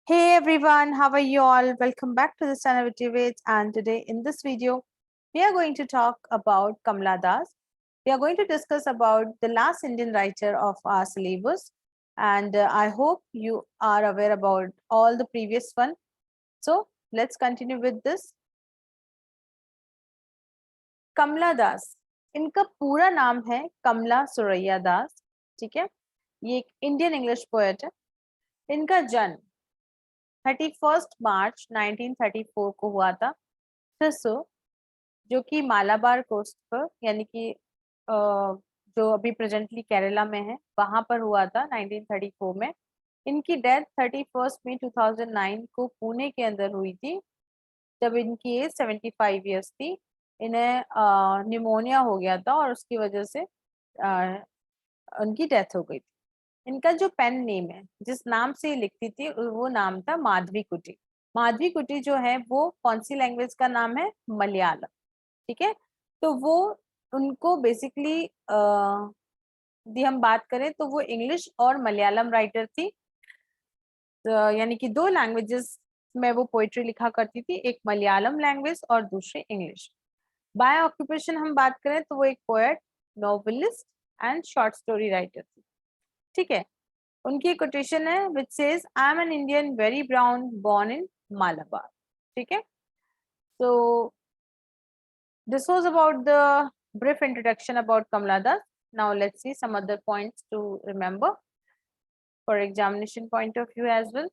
Hey everyone, how are you all? Welcome back to the channel with Debates, and today in this video we are going to talk about Kamala Das. We are going to discuss about the last Indian writer of our syllabus, and I hope you are aware about all the previous one. So let's continue with this. कमला दास, इनका पूरा नाम है कमला सुरैया दास. ठीक है, ये एक Indian English poet है. इनका जन्म 31 मार्च 1934 को हुआ था थ्रिसो, जो कि मालाबार कोस्ट पर यानी कि जो अभी प्रेजेंटली केरला में है वहां पर हुआ था 1934 में. इनकी डेथ 31 मई 2009 को पुणे के अंदर हुई थी जब इनकी एज 75 ईयर्स थी. इन्हें निमोनिया हो गया था और उसकी वजह से उनकी डेथ हो गई थी. इनका जो पेन नेम है, जिस नाम से ये लिखती थी, वो नाम था माधवी कुटी. माधवी कुटी जो है वो कौन सी लैंग्वेज का नाम है? मलयालम. ठीक है, तो वो उनको बेसिकली यदि हम बात करें तो वो इंग्लिश और मलयालम राइटर थी. यानी कि दो लैंग्वेजेस में वो पोइट्री लिखा करती थी, एक मलयालम लैंग्वेज और दूसरी इंग्लिश. बाय ऑक्यूपेशन हम बात करें तो वो एक poet, novelist and short story writer थी. ठीक है, उनकी कोटेशन है which says I am an Indian very brown born in Malabar. ठीक है, so this was about the brief introduction about Kamala Das. Now let's see some other points to remember for examination point of view as well.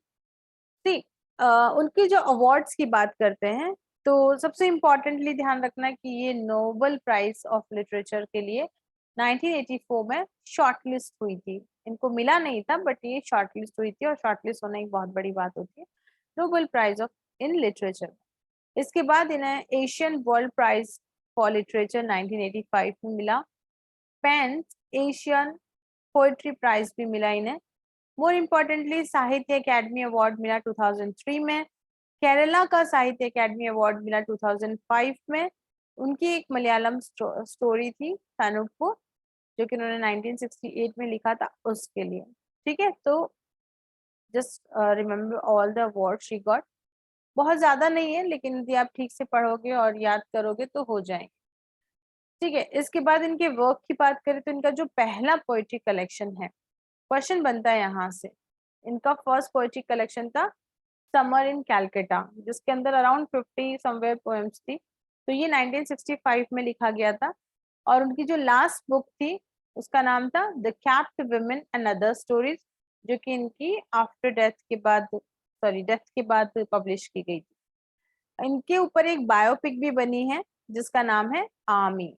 See, उनकी जो awards की बात करते हैं तो सबसे इम्पोर्टेंटली ध्यान रखना कि ये नोबेल प्राइज ऑफ लिटरेचर के लिए 1984 में शॉर्टलिस्ट हुई थी. इनको मिला नहीं था बट ये शॉर्टलिस्ट हुई थी, और शॉर्टलिस्ट होना एक बहुत बड़ी बात होती है Nobel prize of in literature. इसके बाद इन्हें Asian world prize for literature 1985 में मिला. पेन्स एशियन पोएट्री प्राइज भी मिला इन्हें. मोर इम्पोर्टेंटली साहित्य अकेडमी अवार्ड मिला 2003 में. केरला का साहित्य अकेडमी अवार्ड मिला 2005 में. उनकी एक मलयालम स्टोरी थी सानुप्पू, जो कि उन्होंने 1968 में लिखा था, उसके लिए. ठीक है, तो just remember all the award she got. बहुत ज्यादा नहीं है, लेकिन यदि आप ठीक से पढ़ोगे और याद करोगे तो हो जाएंगे. ठीक है, इसके बाद इनके वर्क की बात करें तो इनका जो पहला पोएट्री कलेक्शन है, क्वेश्चन बनता है यहाँ से. इनका फर्स्ट पोएट्री कलेक्शन था समर इन कैलकाटा, जिसके अंदर अराउंड 50 समवेयर पोएम्स थी. तो ये 1965 में लिखा गया था. और उनकी जो लास्ट बुक थी उसका नाम था the kept women and other stories, जो कि इनकी आफ्टर डेथ के बाद पब्लिश की गई थी. इनके ऊपर एक बायोपिक भी बनी है जिसका नाम है आमी.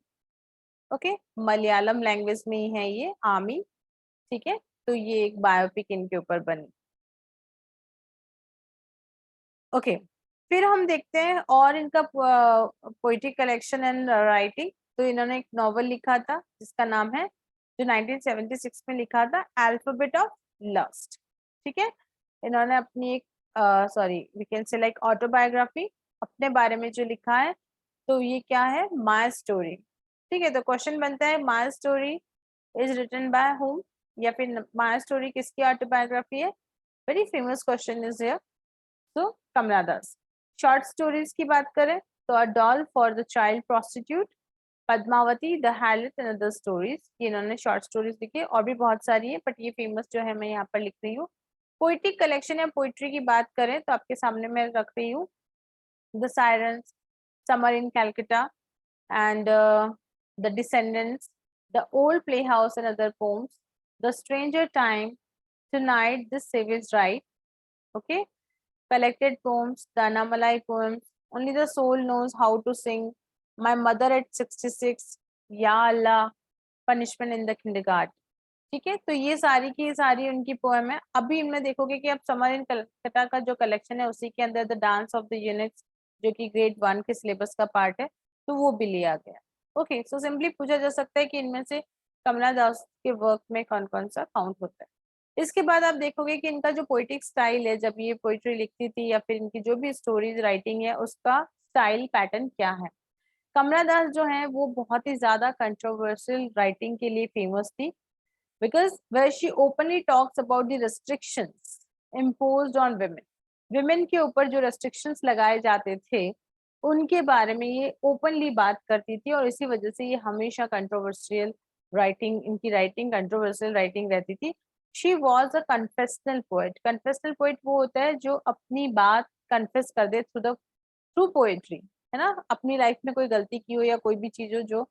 ओके, मलयालम लैंग्वेज में ही है ये आमी. ठीक है, तो ये एक बायोपिक इनके ऊपर बनी. ओके, फिर हम देखते हैं और इनका पोइट्री कलेक्शन एंड राइटिंग. तो इन्होंने एक नॉवल लिखा था जिसका नाम है, जो 1976 में लिखा था, अल्फाबेट ऑफ लस्ट. ठीक है, इन्होंने अपनी एक we can say like autobiography, अपने बारे में जो लिखा है, तो ये क्या है? My story. ठीक है, तो क्वेश्चन बनता है my story is written by whom, या फिर माय स्टोरी किसकी ऑटोबायोग्राफी है? Very famous question is here. तो कमला दास. शॉर्ट स्टोरीज की बात करें तो a doll for the child prostitute, Padmavati, the harlot and other stories, ये इन्होंने शॉर्ट स्टोरीज लिखी. और भी बहुत सारी है बट ये फेमस जो है मैं यहाँ पर लिख रही हूँ. पोइट्री कलेक्शन या पोइट्री की बात करें तो आपके सामने मैं रख रही हूँ the sirens, summer in Calcutta and the descendants, the old playhouse and other poems, the stranger time, tonight, the savage right. Okay, collected poems, the Annamalai poems, Only the Soul Knows How to Sing, My Mother at 66, Ya Allah, Punishment in the Kindergarten. ठीक है, तो ये सारी की सारी उनकी poem है. अभी इनमें देखोगे कि अब समर इन कलकत्ता का जो कलेक्शन है उसी के अंदर the dance of the units, जो कि ग्रेड 1 के सिलेबस का पार्ट है, तो वो भी लिया गया. ओके, सो सिंपली पूछा जा सकता है कि इनमें से कमला दास के वर्क में कौन कौन सा काउंट होता है. इसके बाद आप देखोगे कि इनका जो पोइटिक स्टाइल है, जब ये पोइट्री लिखती थी या फिर इनकी जो भी स्टोरीज राइटिंग है, उसका स्टाइल पैटर्न क्या है. कमला दास जो है वो बहुत ही ज्यादा कंट्रोवर्शियल राइटिंग के लिए फेमस थी, because where she openly talks about the restrictions imposed on women. Women के ऊपर जो रेस्ट्रिक्शंस लगाए जाते थे उनके बारे में ये ओपनली बात करती थी, और इसी वजह से ये हमेशा कंट्रोवर्शियल राइटिंग, इनकी राइटिंग कंट्रोवर्शियल राइटिंग रहती थी। She was a confessional poet. Confessional poet वो होता है जो अपनी बात कन्फेस कर दे थ्रू पोएट्री, है ना, अपनी लाइफ में कोई गलती की हो या कोई भी चीज हो जो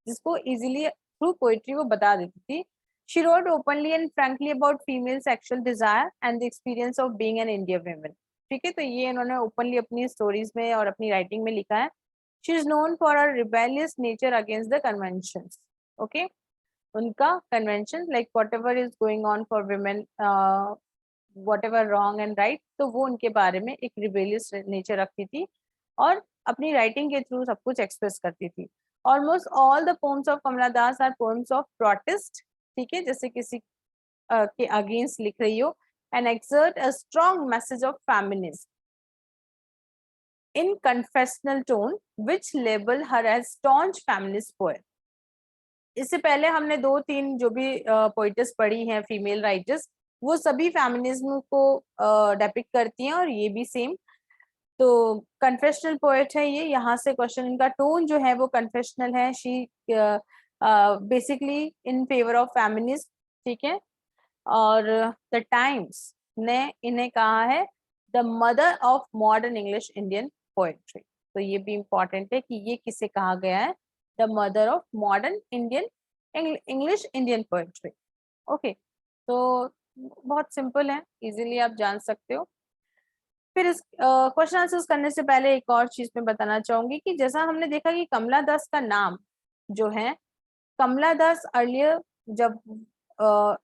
जिसको इजीली थ्रू पोएट्री वो बता देती थी। She wrote openly and frankly about female sexual desire and the experience of being an Indian woman. ठीक है, तो ये इन्होंने ओपनली अपनी स्टोरीज में और अपनी राइटिंग में लिखा है। She is known for a rebellious nature against the conventions. Okay, उनका convention like whatever is going on for women, whatever wrong and right, तो वो उनके बारे में एक रिबेलियस नेचर रखती थी और अपनी राइटिंग के थ्रू सब कुछ एक्सप्रेस करती थी। Almost all the poems of Kamala Das are poems of protest. ठीक है, जैसे किसी के अगेंस्ट लिख रही हो, and exert a strong message of feminism in confessional tone which label her as staunch feminist poet। इससे पहले हमने 2-3 जो भी पोइट्स पढ़ी हैं फीमेल राइटर्स, वो सभी फेमिनिज्म को डेपिक्ट करती हैं, और ये भी सेम। तो कन्फेशनल पोएट है ये। यहाँ से क्वेश्चन, इनका टोन जो है वो कन्फेशनल है। She basically in favour of feminism. ठीक है, और द टाइम्स ने इन्हें कहा है the mother of modern English Indian poetry. तो ये भी इंपॉर्टेंट है कि ये किसे कहा गया है, the mother of modern Indian English Indian poetry. Okay, तो बहुत सिंपल है, इजीली आप जान सकते हो। फिर इस क्वेश्चन आंसर्स करने से पहले एक और चीज मैं बताना चाहूंगी कि जैसा हमने देखा कि कमला दास का नाम जो है, कमला दास अर्लियर जब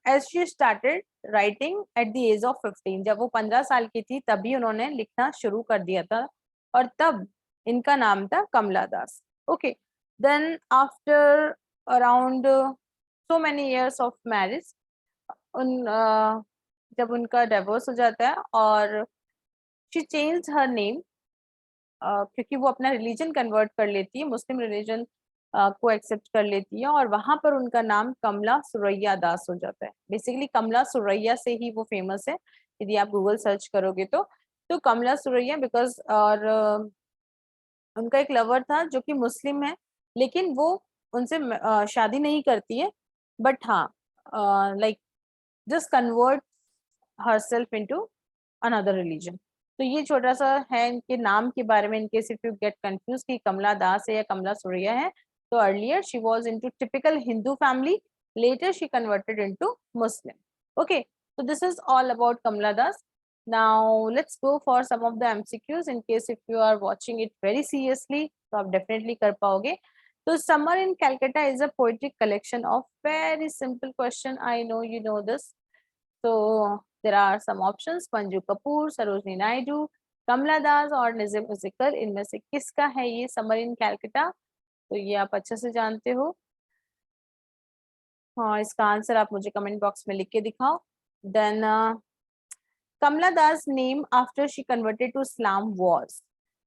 as she started writing at the age of 15, जब वो 15 साल की थी तभी उन्होंने लिखना शुरू कर दिया था, और तब इनका नाम था Kamala Das. Okay, then after around so many years of marriage, उन जब उनका डिवोर्स हो जाता है और शी चेंज हर नेम, क्योंकि वो अपना रिलीजन कन्वर्ट कर लेती है, मुस्लिम रिलीजन को एक्सेप्ट कर लेती है, और वहां पर उनका नाम कमला सुरैया दास हो जाता है। बेसिकली कमला सुरैया से ही वो फेमस है, यदि आप गूगल सर्च करोगे तो कमला सुरैया बिकॉज, और उनका एक लवर था जो कि मुस्लिम है, लेकिन वो उनसे शादी नहीं करती है, बट हाँ like just convert herself into another religion. तो ये छोटा सा है इनके नाम के बारे में, in case if you get confuse कि कमला दास है या कमला सुरैया है। तो earlier she was into typical Hindu family, later she converted into Muslim। Okay, so this is all about Kamala Das। Now let's go for some of the MCQs in case if you are watching it very seriously, तो आप definitely कर पाओगे। तो Summer in Calcutta is a poetic collection of very simple question, I know you know this। So there are some options, Manju Kapoor, Sarojini Naidu, Kamala Das और निज़िम उज़िकर, इनमें से किसका है ये समर इन कैलकाटा? तो ये आप अच्छे से जानते हो। हाँ, इसका आंसर आप मुझे कमेंट बॉक्स में लिख के दिखाओ। Then Kamala Das name after she converted to Islam was,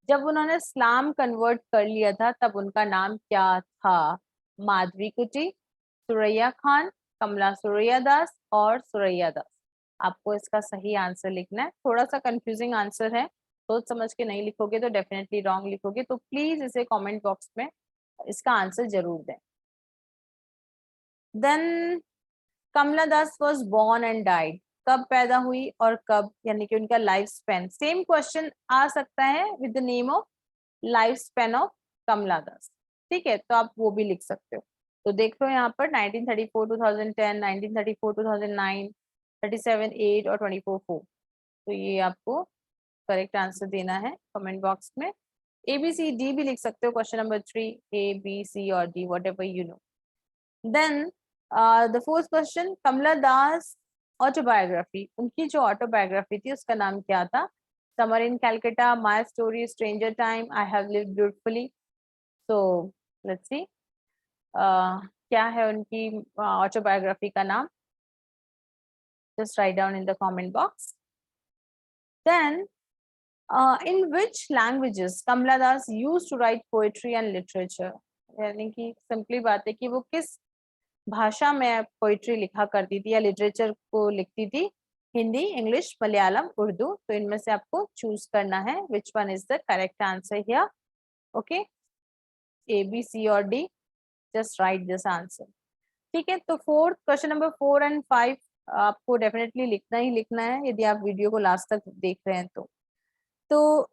जब उन्होंने इस्लाम कन्वर्ट कर लिया था तब उनका नाम क्या था? माधवी कुटी, सुरैया खान, कमला सुरैया दास और सुरैया दास। आपको इसका सही आंसर लिखना है। थोड़ा सा कंफ्यूजिंग आंसर है, सोच समझ के नहीं लिखोगे तो डेफिनेटली रॉन्ग लिखोगे, तो प्लीज इसे कमेंट बॉक्स में इसका आंसर जरूर दें। Then Kamala Das was born and died, कब पैदा हुई और कब, यानी कि उनका लाइफ स्पेन। सेम क्वेश्चन आ सकता है with the name of life span of Kamala Das. ठीक है, तो आप वो भी लिख सकते हो। तो देख लो यहाँ पर 1934 2010, 1934 2009, 37 8 और 24 4। तो ये आपको करेक्ट आंसर देना है कमेंट बॉक्स में। ए बी सी डी भी लिख सकते हो, question number 3 A B C और डी, whatever you know. Then the fourth question, Kamala Das autobiography, उनकी जो ऑटोबायोग्राफी थी उसका नाम क्या था? Summer in Calcutta, my story, stranger time, I have lived beautifully. So let's see क्या है उनकी ऑटोबायोग्राफी का नाम, just write down in the comment box। Then in which languages Kamala Das used to write poetry and literature? यानी कि simply बात है कि वो किस भाषा में पोइट्री लिखा करती थी या लिटरेचर को लिखती थी, हिंदी, इंग्लिश, मलयालम, उर्दू। तो इनमें से आपको चूज करना है which one is the correct answer here. Okay, A, B, C और D, just write this answer. ठीक है, तो फोर्थ क्वेश्चन नंबर 4 एंड 5 आपको डेफिनेटली लिखना ही लिखना है यदि आप वीडियो को लास्ट तक देख रहे हैं तो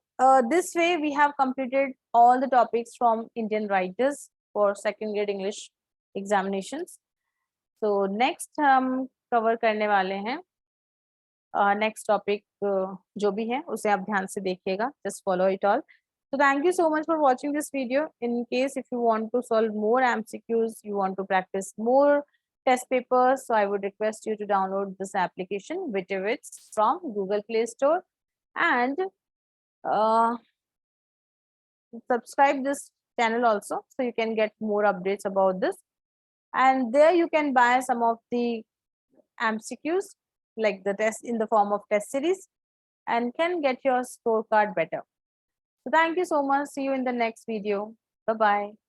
this way we have completed all the topics from Indian writers for second grade English examinations. So next हम cover करने वाले हैं next topic जो भी है उसे आप ध्यान से देखिएगा, just follow it all. So thank you so much for watching this video. In case if you want to solve more MCQs, you want to practice more test papers, so I would request you to download this application, Wittivits, from Google Play Store, and subscribe this channel also so you can get more updates about this, and there you can buy some of the MCQs like the test in the form of test series and can get your scorecard better. So thank you so much. See you in the next video. Bye bye.